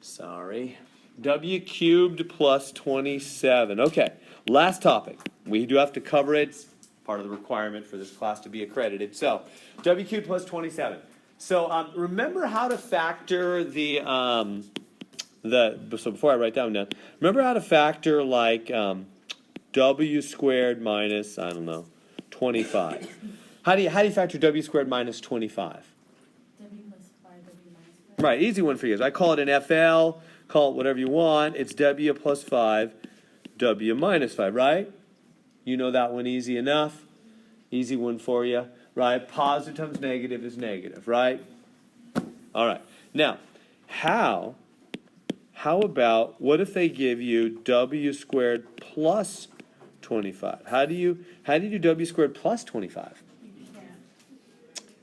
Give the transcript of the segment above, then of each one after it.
Sorry. W cubed plus 27. Okay, last topic. We do have to cover it. It's part of the requirement for this class to be accredited. So, W cubed plus 27. So, remember how to factor so before I write down now, remember how to factor like W squared minus, I don't know, 25. How do you factor W squared minus 25? W plus 5, W minus 5. Right, easy one for you. I call it an FL, call it whatever you want. It's W plus 5, W minus 5, right? You know that one easy enough. Easy one for you, right? Positive times negative is negative, right? All right. Now, how about, what if they give you W squared plus 25? How do you do W squared plus 25?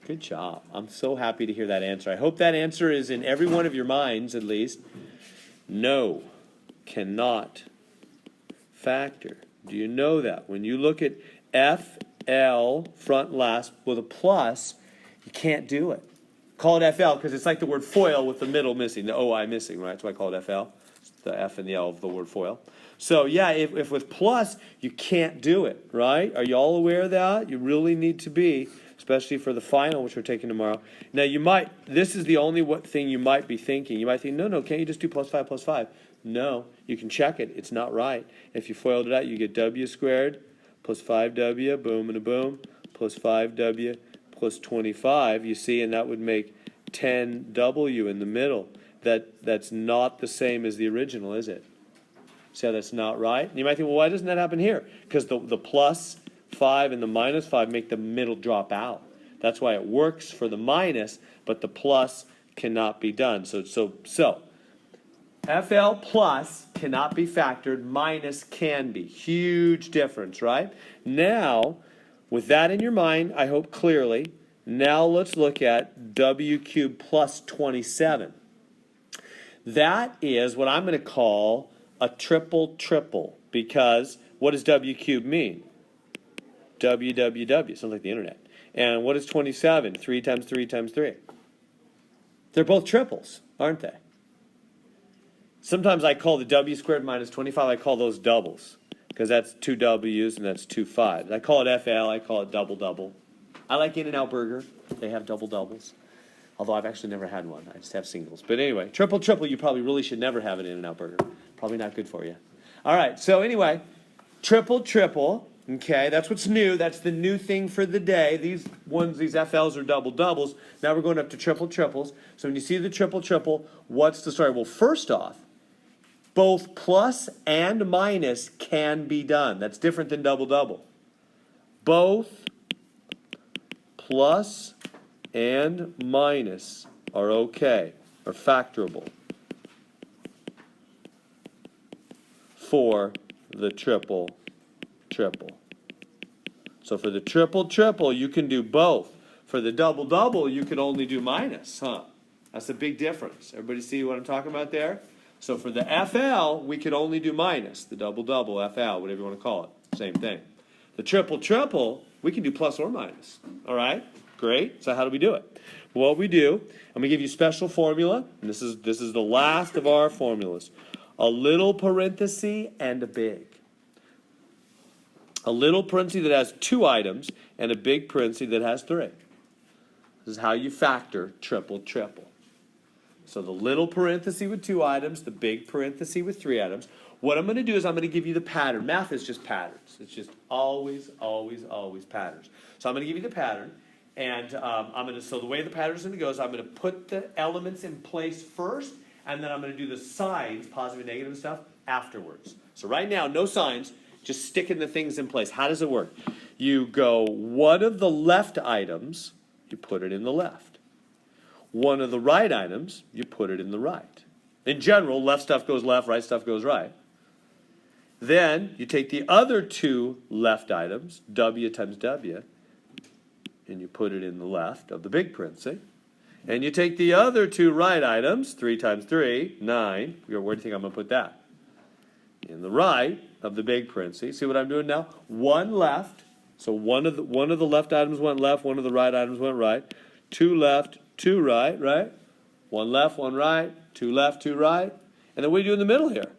Good job. I'm so happy to hear that answer. I hope that answer is in every one of your minds, at least. No, cannot factor. Do you know that? When you look at FL, front last, with a plus, you can't do it. Call it FL because it's like the word foil with the middle missing, the OI missing, right? That's why I call it FL. It's the F and the L of the word foil. So, yeah, if with plus, you can't do it, right? Are you all aware of that? You really need to be, especially for the final, which we're taking tomorrow. Now, this is the only thing you might be thinking. You might think, no, can't you just do plus 5 plus 5? No, you can check it. It's not right. If you FOILed it out, you get W squared plus 5W, boom and a boom, plus 5W plus 25, you see, and that would make 10W in the middle. That's not the same as the original, is it? See how that's not right? And you might think, well, why doesn't that happen here? Because the plus 5 and the minus 5 make the middle drop out. That's why it works for the minus, but the plus cannot be done. So FL plus cannot be factored, minus can be. Huge difference, right? Now, with that in your mind, I hope clearly, now let's look at W cubed plus 27. That is what I'm going to call a triple, because what does W cubed mean? WWW, sounds like the internet. And what is 27? 3 times 3 times 3. They're both triples, aren't they? Sometimes I call the W squared minus 25, I call those doubles, because that's 2 W's and that's 2 5s. I call it FL, I call it double. I like In-N-Out Burger. They have doubles. Although I've actually never had one. I just have singles. But anyway, triple, you probably really should never have an In-N-Out Burger. Probably not good for you. All right, so anyway, triple. Okay, that's what's new. That's the new thing for the day. These FLs are doubles. Now we're going up to triples. So when you see the triple, what's the story? Well, first off, both plus and minus can be done. That's different than double. Both plus and minus are okay, are factorable for the triple. So for the triple, you can do both. For the double, you can only do minus, huh? That's a big difference. Everybody see what I'm talking about there? So for the FL, we could only do minus. The double, FL, whatever you want to call it. Same thing. The triple, we can do plus or minus. All right? Great. So how do we do it? What we do, I'm going to give you a special formula. And this is the last of our formulas. A little parenthesis and a big. A little parenthesis that has 2 items and a big parenthesis that has 3. This is how you factor triple. So the little parenthesis with 2 items, the big parenthesis with 3 items. What I'm going to do is I'm going to give you the pattern. Math is just patterns. It's just always patterns. So I'm going to give you the pattern, and so the way the pattern is going to go is I'm going to put the elements in place first, and then I'm going to do the signs, positive and negative stuff, afterwards. So right now, no signs, just sticking the things in place. How does it work? You go, one of the left items, you put it in the left. One of the right items, you put it in the right. In general, left stuff goes left, right stuff goes right. Then you take the other 2 left items, W times W, and you put it in the left of the big parenthesis. And you take the other 2 right items, 3 times 3, 9. Where do you think I'm going to put that? In the right of the big parenthesis. See what I'm doing now? 1 left. So one of the left items went left, one of the right items went right. 2 left, 2 right, right? One left, one right, two left, two right. And then what do you do in the middle here?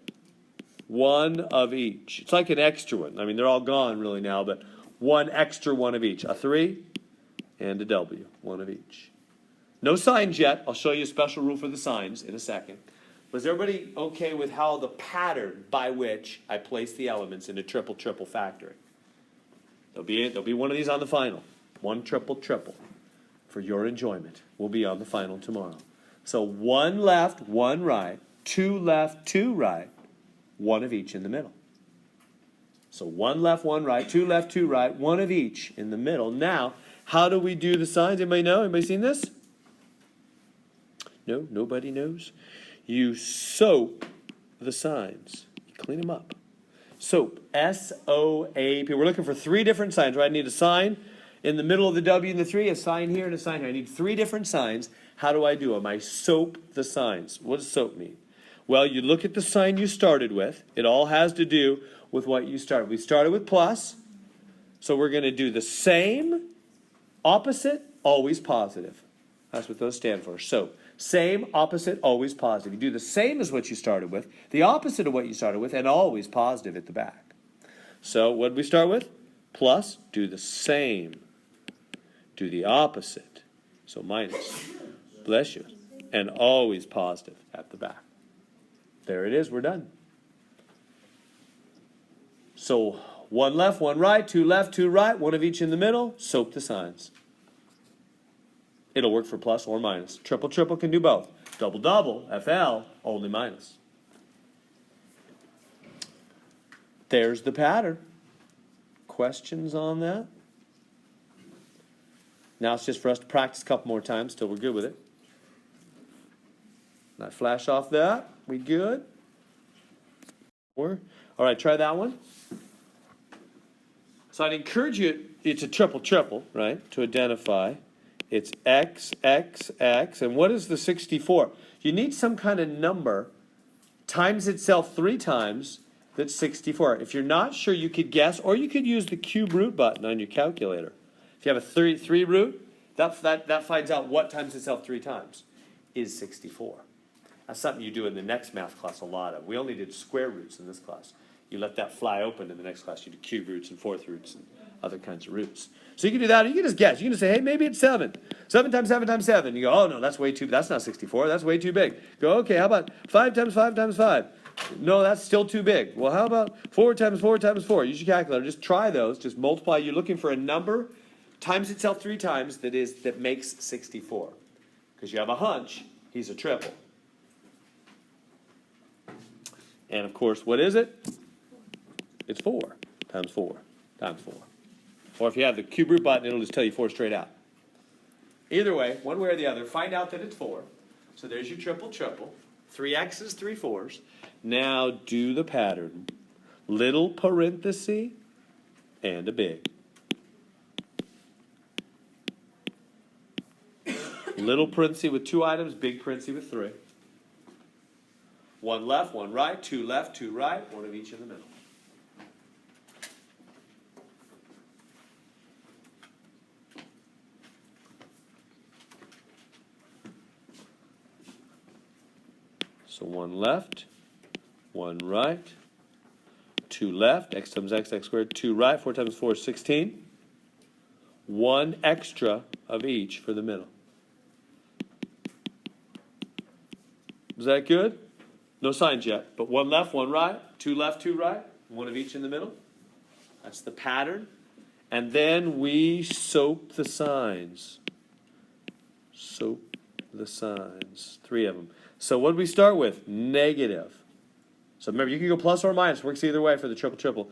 One of each. It's like an extra one. I mean, they're all gone really now, but one extra one of each. A 3 and a W, one of each. No signs yet. I'll show you a special rule for the signs in a second. Was everybody okay with how the pattern by which I place the elements in a triple factoring? There'll be one of these on the final. One triple. For your enjoyment. We'll be on the final tomorrow. So one left, one right, two left, two right, one of each in the middle. So one left, one right, two left, two right, one of each in the middle. Now, how do we do the signs? Anybody know? Anybody seen this? No? Nobody knows? You soap the signs. You clean them up. Soap. S-O-A-P. We're looking for 3 different signs, right? I need a sign in the middle of the W and the 3, a sign here and a sign here. I need 3 different signs. How do I do them? I soap the signs. What does soap mean? Well, you look at the sign you started with. It all has to do with what you started. We started with plus, so we're going to do the same, opposite, always positive. That's what those stand for. So, same, opposite, always positive. You do the same as what you started with, the opposite of what you started with, and always positive at the back. So, what did we start with? Plus, do the same. Do the opposite. So, minus. Bless you. And always positive at the back. There it is. We're done. So, one left, one right, two left, two right, one of each in the middle. Soap the signs. It'll work for plus or minus. Triple can do both. Double, FL, only minus. There's the pattern. Questions on that? Now it's just for us to practice a couple more times till we're good with it. Not flash off that. We good? All right, try that one. So I'd encourage you, it's a triple, right, to identify. It's X, X, X. And what is the 64? You need some kind of number times itself 3 times that's 64. If you're not sure, you could guess, or you could use the cube root button on your calculator. If you have a 3 root, that finds out what times itself 3 times is 64. That's something you do in the next math class a lot of. We only did square roots in this class. You let that fly open in the next class. You do cube roots and fourth roots and other kinds of roots. So you can do that, or you can just guess. You can just say, hey, maybe it's 7. 7 times 7 times 7. You go, oh, no, that's not 64. That's way too big. Go, okay, how about 5 times 5 times 5? No, that's still too big. Well, how about 4 times 4 times 4? Use your calculator. Just try those. Just multiply. You're looking for a number times itself 3 times that makes 64. Because you have a hunch, he's a triple. And, of course, what is it? It's 4 times 4 times 4. Or if you have the cube root button, it'll just tell you 4 straight out. Either way, one way or the other, find out that it's 4. So there's your triple. 3 X's, 3 4's. Now do the pattern. Little parenthesis and a big. Little parenthesis with 2 items, big parenthesis with 3. 1 left, 1 right, 2 left, 2 right, 1 of each in the middle. So 1 left, 1 right, 2 left, x times x squared, 2 right, 4 times 4 is 16. 1 extra of each for the middle. Is that good? No signs yet, but 1 left, 1 right, 2 left, 2 right, 1 of each in the middle. That's the pattern. And then we soap the signs. Soap the signs. 3 of them. So what did we start with? Negative. So remember, you can go plus or minus. Works either way for the triple.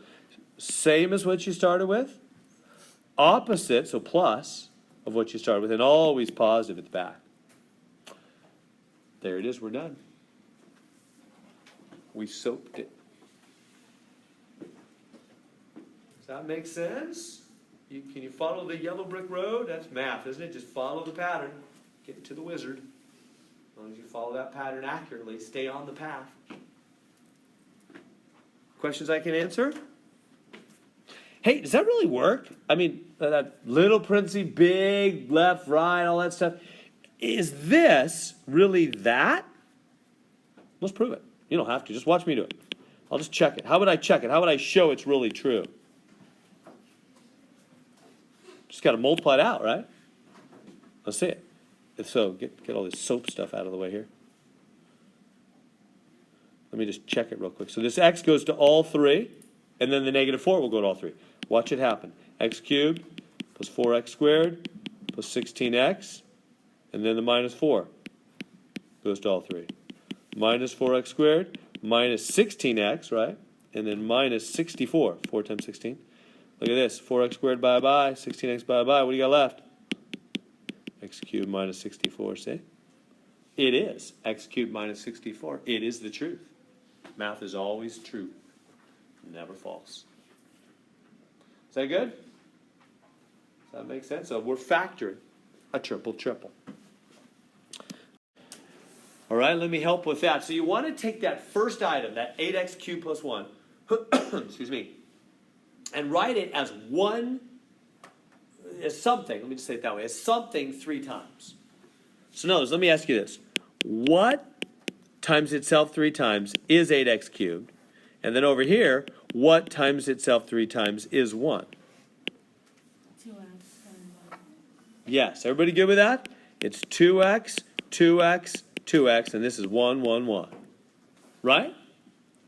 Same as what you started with. Opposite, so plus, of what you started with. And always positive at the back. There it is. We're done. We soaped it. Does that make sense? Can you follow the yellow brick road? That's math, isn't it? Just follow the pattern. Get to the wizard. As long as you follow that pattern accurately, stay on the path. Questions I can answer? Hey, does that really work? I mean, that little parenthesis, big, left, right, all that stuff. is this really that? Let's prove it. You don't have to. Just watch me do it. I'll just check it. How would I check it? How would I show it's really true? Just got to multiply it out, right? Let's see it. If so, get all this soap stuff out of the way here. Let me just check it real quick. So this x goes to all three, and then the negative 4 will go to all three. Watch it happen. X cubed plus 4x squared plus 16x, and then the minus 4 goes to all three. Minus 4x squared minus 16x, right? And then minus 64. 4 times 16. Look at this. 4x squared bye-bye. 16x bye-bye. What do you got left? X cubed minus 64, see? It is x cubed minus 64. It is the truth. Math is always true. Never false. Is that good? Does that make sense? So we're factoring a triple. All right, let me help with that. So you want to take that first item, that 8x cubed plus 1, excuse me, and write it as something, let me just say it that way, as something 3 times. So notice, let me ask you this. What times itself 3 times is 8x cubed? And then over here, what times itself 3 times is 1? 2x and 1. Yes, everybody good with that? It's 2x, 2x, 2x, and this is 1, 1, 1. Right?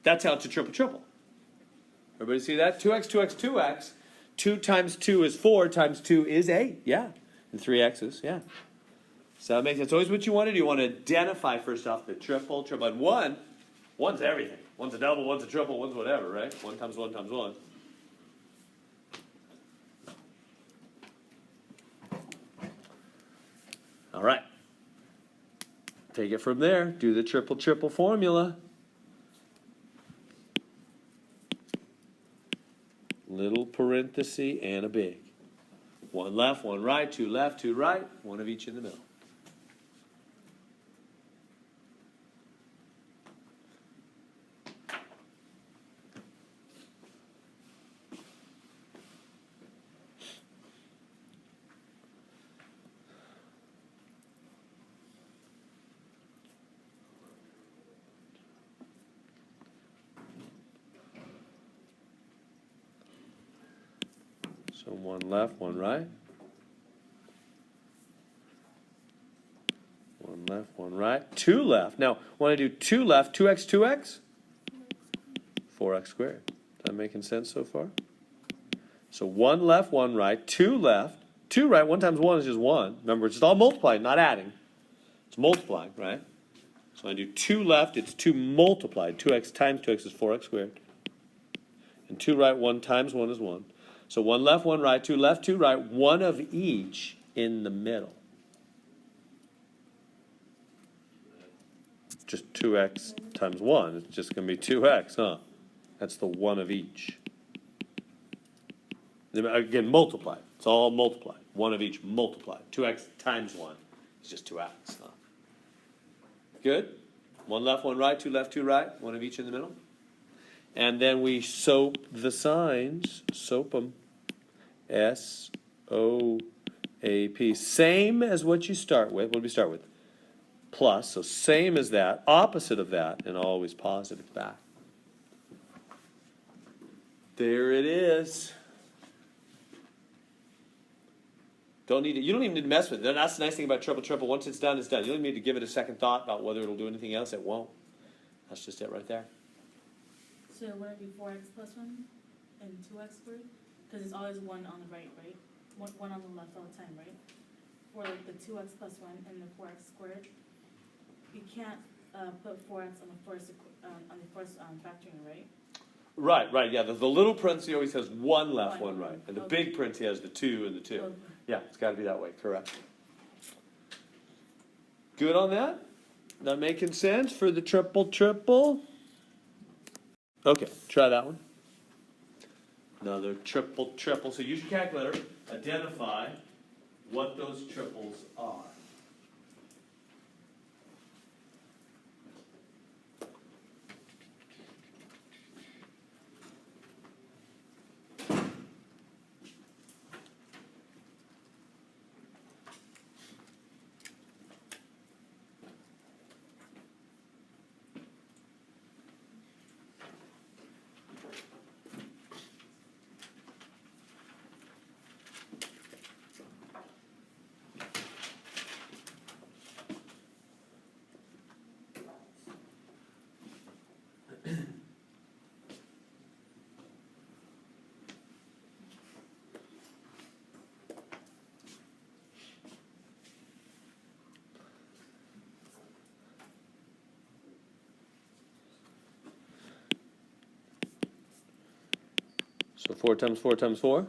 That's how it's a triple. Everybody see that? 2x, 2x, 2x. 2 times 2 is 4, times 2 is 8. Yeah. And 3 x's, yeah. So that makes sense. It's always what you want to do. You want to identify, first off, the triple. And one's everything. One's a double, one's a triple, one's whatever, right? 1 times 1 times 1. All right. Take it from there. Do the triple formula. Little parenthesis and a big. 1 left, 1 right, 2 left, 2 right, 1 of each in the middle. So 1 left, 1 right. 1 left, 1 right. 2 left. Now, when I do 2 left, 2x, 2x? 4x squared. Is that making sense so far? So 1 left, 1 right. 2 left. 2 right. 1 times 1 is just 1. Remember, it's all multiplying, not adding. It's multiplying, right? So when I do 2 left, it's 2 multiplied. 2x times 2x is 4x squared. And 2 right, 1 times 1 is 1. So 1 left, 1 right, 2 left, 2 right, 1 of each in the middle. Just 2x times 1. It's just going to be 2x, huh? That's the 1 of each. Again, multiplied. It's all multiplied. 1 of each multiplied. 2x times 1 is just 2x, huh? Good? 1 left, 1 right, 2 left, 2 right, 1 of each in the middle. And then we soap the signs. Soap them. S-O-A-P. Same as what you start with. What do we start with? Plus. So same as that. Opposite of that. And always positive back. There it is. You don't even need to mess with it. That's the nice thing about triple. Once it's done, it's done. You don't need to give it a second thought about whether it'll do anything else. It won't. That's just it right there. So would it be 4x plus 1 and 2x squared? Because it's always 1 on the right? 1 on the left all the time, right? For like the 2x plus 1 and the 4x squared, you can't put 4x on the first factoring, right? Right, yeah. The little parenthesis always has 1 left, 1 right. And the big parenthesis has the 2 and the 2. Okay. Yeah, it's got to be that way, correct. Good on that? That making sense for the triple? Okay, try that one. Another triple. So use your calculator. Identify what those triples are. So 4 times 4 times 4.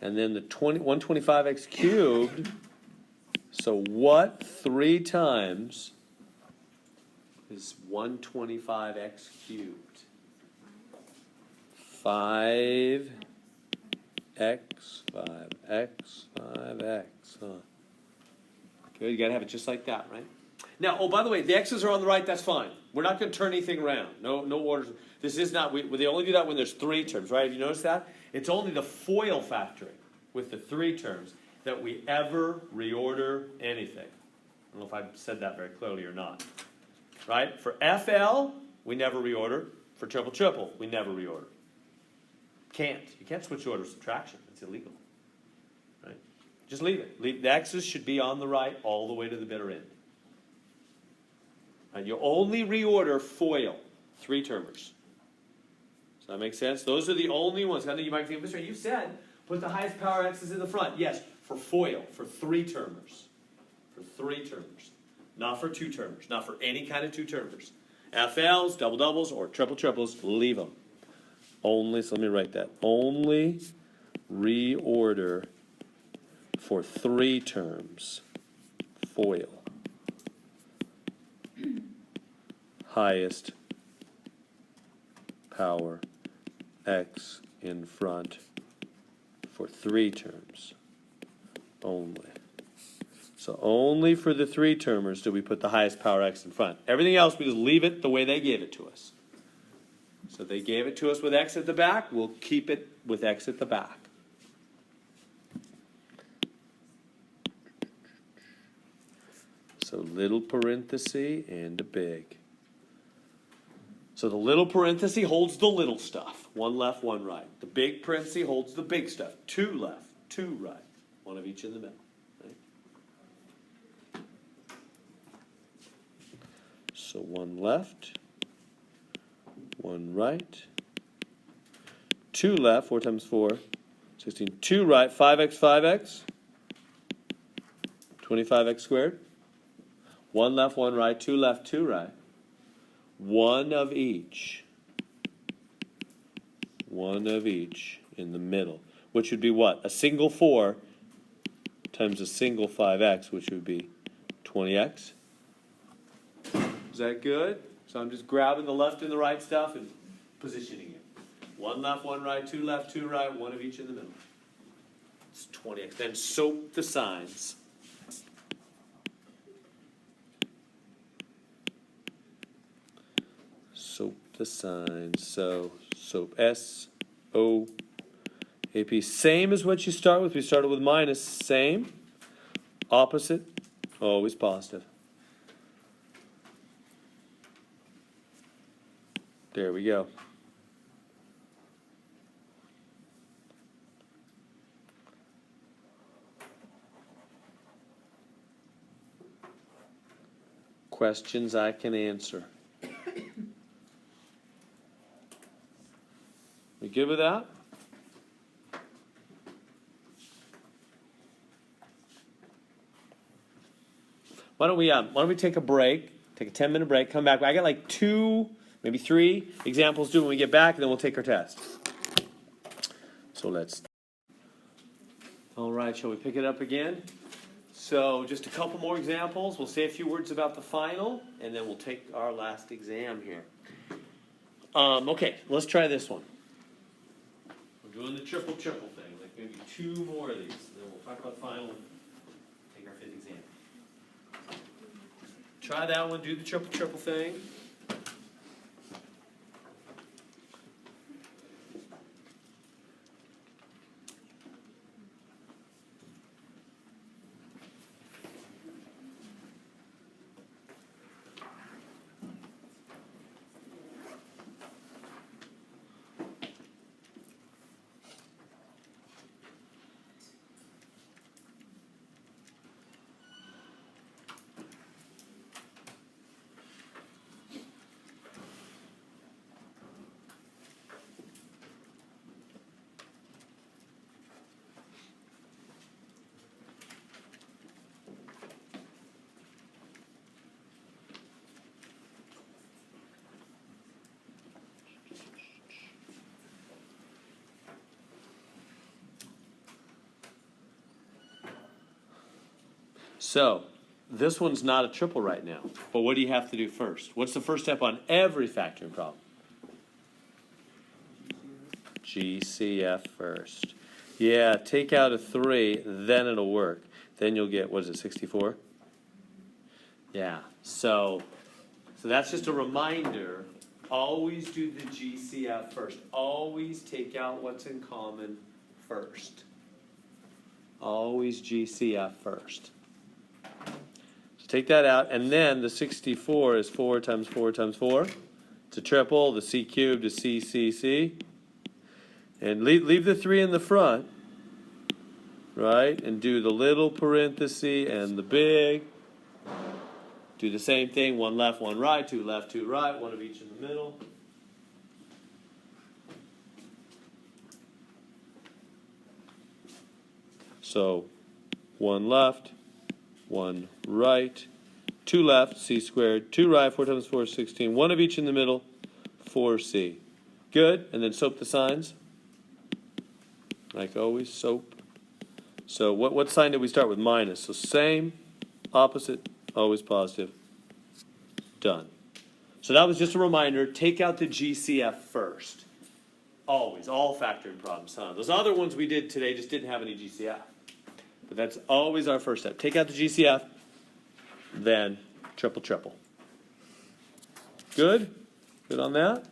And then the 125x cubed. So what 3 times is 125x cubed? 5x, 5x, 5x. Huh? Good, you gotta have it just like that, right? Now, oh, by the way, the x's are on the right, that's fine. We're not gonna turn anything around. No orders. This is not, they only do that when there's 3 terms, right? Have you noticed that? It's only the FOIL factoring with the 3 terms that we ever reorder anything. I don't know if I said that very clearly or not. Right? For FL, we never reorder. For triple, we never reorder. You can't switch order subtraction. It's illegal. Right? Just leave it. The x's should be on the right all the way to the bitter end. And you only reorder FOIL, 3 termers. Does that make sense? Those are the only ones. I know you might think, Mr. You said put the highest power x's in the front. Yes, for FOIL, for 3 termers. For 3 termers. Not for 2 termers. Not for any kind of 2 termers. FLs, double doubles, or triple triples, leave them. Only, so let me write that. Only reorder for 3 terms. FOIL. Highest power x in front for 3 terms. Only. So only for the 3 termers do we put the highest power x in front. Everything else we just leave it the way they gave it to us. So they gave it to us with x at the back, we'll keep it with x at the back. So little parenthesis and a big. So the little parenthesis holds the little stuff. 1 left, 1 right. The big parenthesis holds the big stuff. 2 left, 2 right. 1 of each in the middle. Right? So 1 left, 1 right. 2 left, 4 times 4, 16. 2 right, 5x, 5x. 25x squared. 1 left, 1 right, 2 left, 2 right. 1 of each. 1 of each in the middle. Which would be what? A single 4 times a single 5x, which would be 20x. Is that good? So I'm just grabbing the left and the right stuff and positioning it. 1 left, 1 right, 2 left, 2 right, 1 of each in the middle. It's 20x. Then soap the signs. Soap the signs. So soap S-O-A-P. Same as what you start with. We started with minus. Same. Opposite. Always positive. There we go. Questions I can answer. We good with that? Why don't we take a break, take a 10-minute break, come back. I got like 2, maybe 3 examples due when we get back, and then we'll take our test. So let's. All right, shall we pick it up again? So just a couple more examples. We'll say a few words about the final, and then we'll take our last exam here. Okay, let's try this one. We're doing the triple thing, like maybe 2 more of these. Then we'll talk about the final and take our 5th exam. Try that one, do the triple thing. So, this one's not a triple right now, but what do you have to do first? What's the first step on every factoring problem? GCF first. Yeah, take out a 3, then it'll work. Then you'll get, what is it, 64? Yeah, so that's just a reminder. Always do the GCF first. Always take out what's in common first. Always GCF first. So take that out, and then the 64 is 4 times 4 times 4. It's a triple. The C cubed is C. And leave the 3 in the front, right? And do the little parenthesis and the big. Do the same thing, 1 left, 1 right, 2 left, 2 right, 1 of each in the middle. So 1 left, 1 right, 2 left, C squared, 2 right, 4 times 4 is 16, 1 of each in the middle, 4C. Good, and then soap the signs. Like always, soap. So what sign did we start with? Minus. So same, opposite, always positive. Done. So that was just a reminder. Take out the GCF first. Always. All factoring problems. Huh? Those other ones we did today just didn't have any GCF. But that's always our first step. Take out the GCF, then triple. Good? Good on that?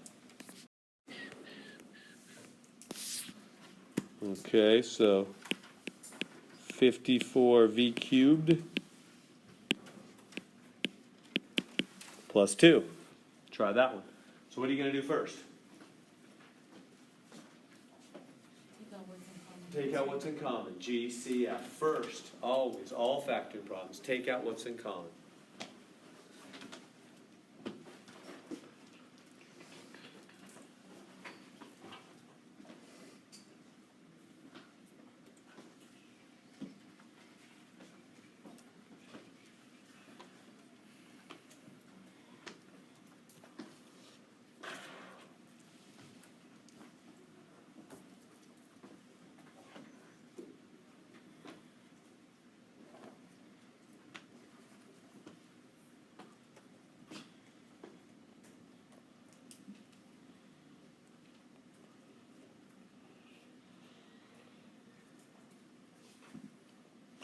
Okay, so 54v cubed plus 2. Try that one. So what are you going to do first? Take out what's in common. GCF first. Always. All factoring problems. Take out what's in common.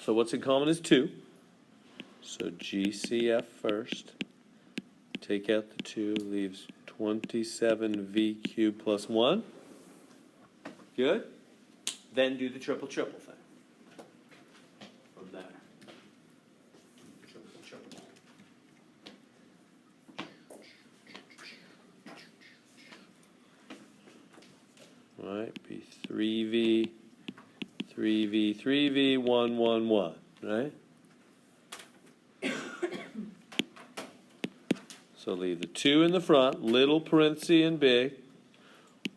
So what's in common is 2. So GCF first. Take out the 2, leaves 27v cubed plus 1. Good? Then do the triple thing. From there. Triple. All right, be 3v, 1, 1, 1, right? So leave the 2 in the front, little parenthesis and big.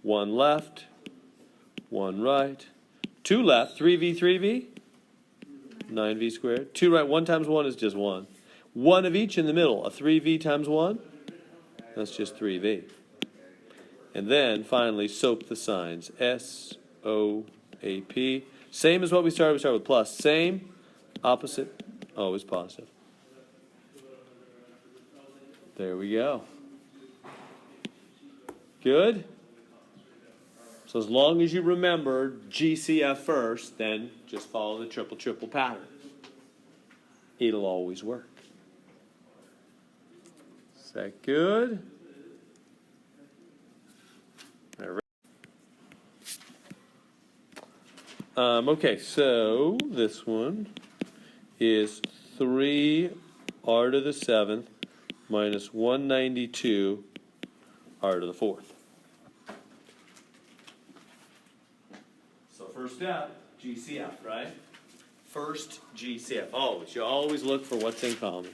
1 left, 1 right, 2 left, 3v, 9v squared. 2 right, 1 times 1 is just 1. 1 of each in the middle, a 3v times 1, that's just 3v. And then finally soap the signs, S-O-A-P. Same as what we start with plus. Same, opposite, always positive. There we go. Good? So as long as you remember GCF first, then just follow the triple pattern. It'll always work. Is that good? All right. Okay, so this one is 3r to the 7th minus 192 r to the 4th. So first step, GCF, right? First GCF, always. You always look for what's in common.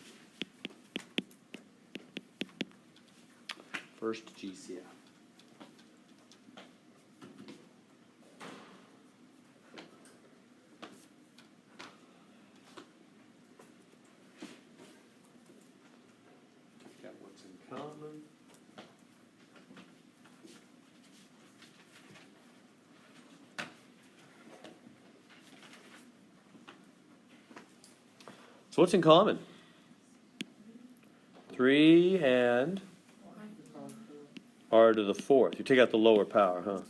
First GCF. Common. So what's in common? 3 and r to the 4th. You take out the lower power, huh?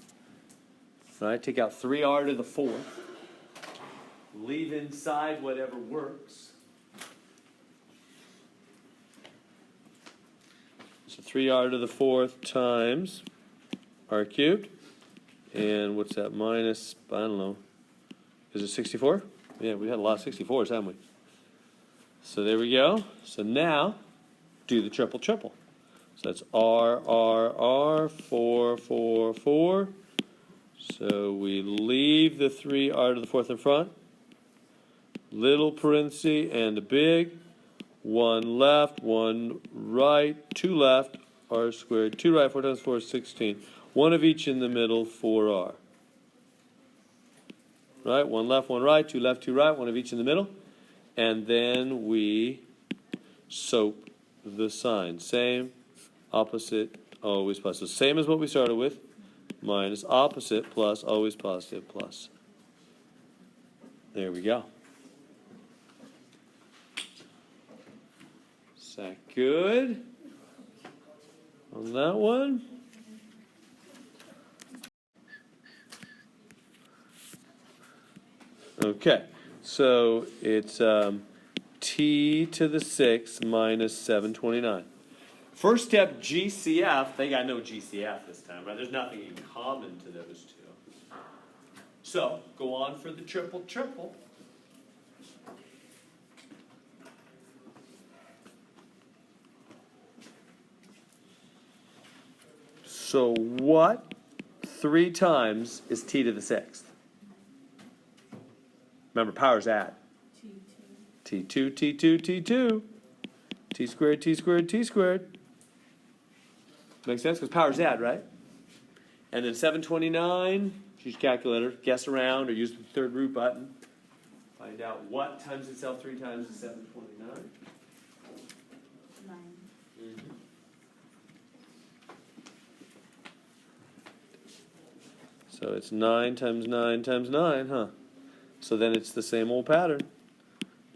Right? Take out 3r to the 4th. Leave inside whatever works. So 3r to the 4th times r cubed. And what's that minus? I don't know. Is it 64? Yeah, we had a lot of 64s, haven't we? So there we go. So now, do the triple triple. So that's R, 4, 4, 4. So we leave the 3r to the 4th in front. Little parenthesis and a big. 1 left, 1 right, 2 left, r squared. 2 right, 4 times 4 is 16. 1 of each in the middle, 4r. Right, 1 left, 1 right, 2 left, 2 right, 1 of each in the middle. And then we soap the sign. Same, opposite, always positive. Same as what we started with. Minus, opposite, plus, always positive, plus. There we go. Is that good? On that one? Okay, so it's t to the 6th minus 729. First step, GCF. They got no GCF this time, right? There's nothing in common to those two. So, go on for the triple triple. So what 3 times is t to the 6th? Remember, powers add. T2, T2, T2. T squared, T squared, T squared. Makes sense? Because powers add, right? And then 729, use your calculator, guess around, or use the third root button. Find out what times itself 3 times is 729. 9. So it's 9 times 9 times 9, huh? So then it's the same old pattern.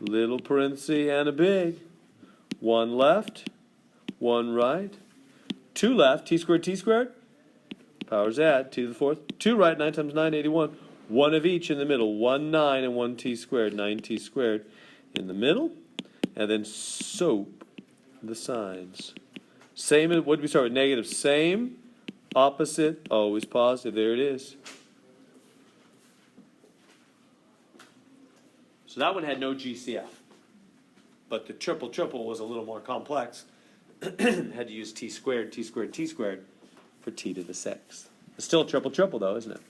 Little parenthesis and a big. 1 left, 1 right, 2 left, t squared. Powers add, t to the 4th. 2 right, 9 times 9, 81. 1 of each in the middle. 1, 9, and 1 t squared. 9t squared in the middle. And then soap the signs. Same, what did we start with? Negative. Same, opposite, always positive. There it is. So that one had no GCF. But the triple triple was a little more complex. Had to use t squared for t to the 6th. It's still a triple triple though, isn't it?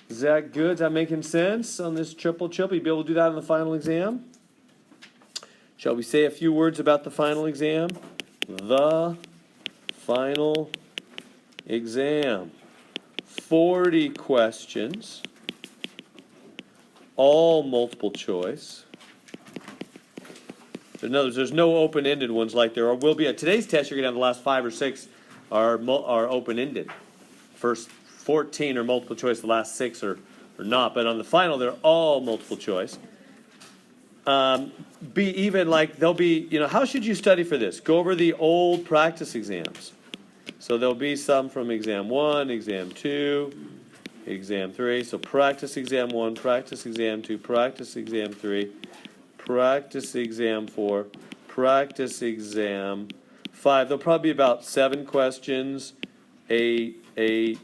Is that good? Is that making sense on this triple triple? You'll be able to do that on the final exam? Shall we say a few words about the final exam? The final exam. 40 questions. All multiple choice. In other words, there's no open-ended ones like there will be. At today's test, you're going to have the last 5 or 6 are open-ended. First 14 are multiple choice, the last 6 are not. But on the final, they're all multiple choice. They'll be, how should you study for this? Go over the old practice exams. So there'll be some from exam 1, exam 2, exam 3. So practice exam 1, practice exam 2, practice exam 3, practice exam 4, practice exam 5. There'll probably be about 7 questions, 8, I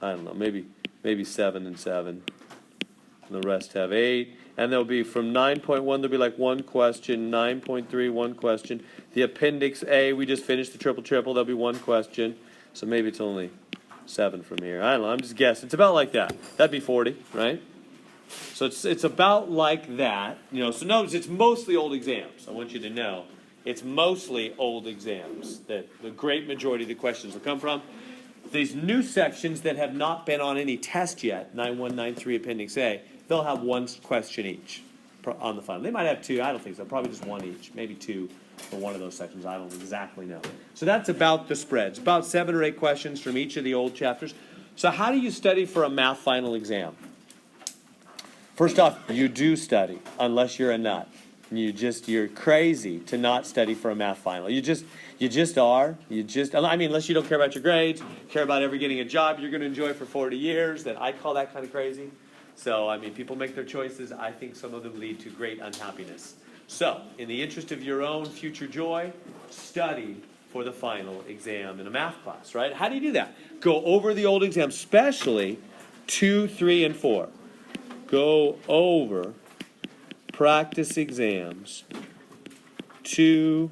don't know, maybe 7 and 7. And the rest have 8. And there'll be from 9.1, there'll be like 1 question, 9.3, 1 question. The appendix A, we just finished the triple triple, there'll be 1 question. So maybe it's only 7 from here. I don't know, I'm just guessing. It's about like that. That'd be 40, right? So it's about like that. So notice it's mostly old exams. I want you to know it's mostly old exams that the great majority of the questions will come from. These new sections that have not been on any test yet, 9.1, 9.3 Appendix A, they'll have 1 question each on the final. They might have 2. I don't think so. Probably just 1 each. Maybe 2 for one of those sections. I don't exactly know. So that's about the spreads. About 7 or 8 questions from each of the old chapters. So how do you study for a math final exam? First off, you do study, unless you're a nut. You're crazy to not study for a math final. You just are. I mean, unless you don't care about your grades, care about ever getting a job you're going to enjoy for 40 years, then I call that kind of crazy. So, I mean, people make their choices. I think some of them lead to great unhappiness. So, in the interest of your own future joy, study for the final exam in a math class, right? How do you do that? Go over the old exams, especially 2, 3, and 4. Go over practice exams 2,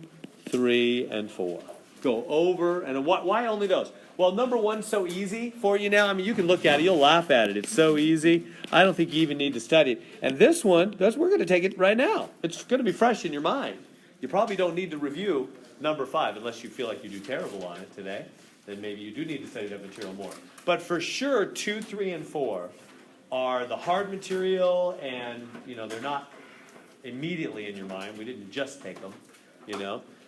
3, and 4. Go over, and why only those? Well, number 1's so easy for you now. I mean, you can look at it, you'll laugh at it. It's so easy. I don't think you even need to study it. And this one, we're going to take it right now. It's going to be fresh in your mind. You probably don't need to review number 5 unless you feel like you do terrible on it today. Then maybe you do need to study that material more. But for sure, 2, 3, and 4 are the hard material, and they're not immediately in your mind. We didn't just take them,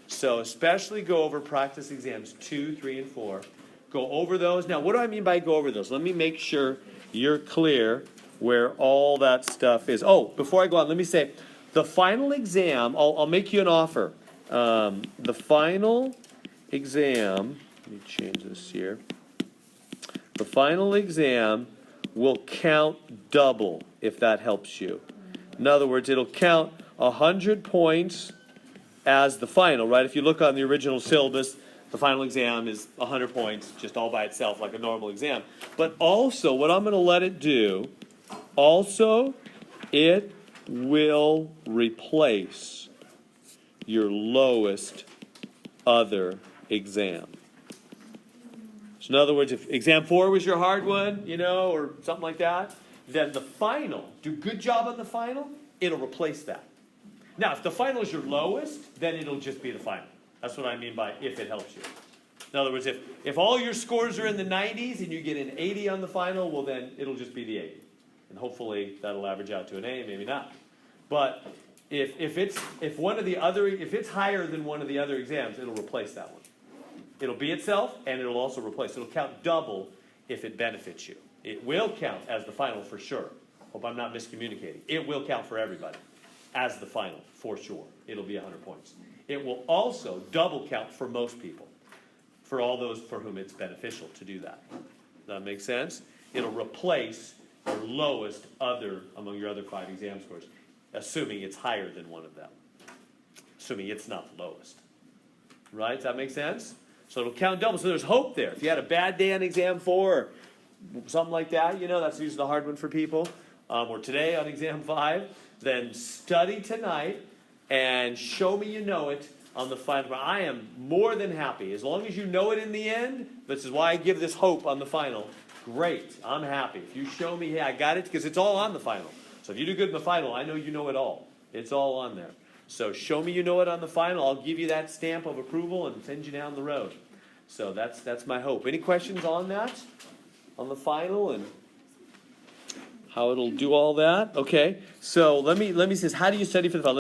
So especially go over practice exams 2, 3, and 4. Go over those. Now, what do I mean by go over those? Let me make sure you're clear where all that stuff is. Oh, before I go on, let me say, the final exam, I'll make you an offer. The final exam, let me change this here. The final exam will count double, if that helps you. In other words, it'll count 100 points as the final, right? If you look on the original syllabus, the final exam is 100 points, just all by itself, like a normal exam. But also, what I'm going to let it do, it will replace your lowest other exam. So in other words, if exam 4 was your hard one, or something like that, then the final, do a good job on the final, it'll replace that. Now, if the final is your lowest, then it'll just be the final. That's what I mean by if it helps you. In other words, if all your scores are in the 90s and you get an 80 on the final, well then it'll just be the 80. And hopefully that'll average out to an A, maybe not. But if it's higher than one of the other exams, it'll replace that one. It'll be itself, and it'll also replace. It'll count double if it benefits you. It will count as the final for sure. Hope I'm not miscommunicating. It will count for everybody as the final, for sure. It'll be 100 points. It will also double count for most people, for all those for whom it's beneficial to do that. Does that make sense? It'll replace your lowest other among your other 5 exam scores, assuming it's higher than one of them. Assuming it's not the lowest. Right? Does that make sense? So it'll count double. So there's hope there. If you had a bad day on exam 4 or something like that, that's usually the hard one for people, or today on exam 5, then study tonight and show me you know it on the final. I am more than happy. As long as you know it in the end, this is why I give this hope on the final. Great. I'm happy. If you show me, hey, I got it, because it's all on the final. So if you do good in the final, I know you know it all. It's all on there. So show me you know it on the final. I'll give you that stamp of approval and send you down the road. So that's my hope. Any questions on that? On the final and how it'll do all that? Okay. So let me say, how do you study for the final?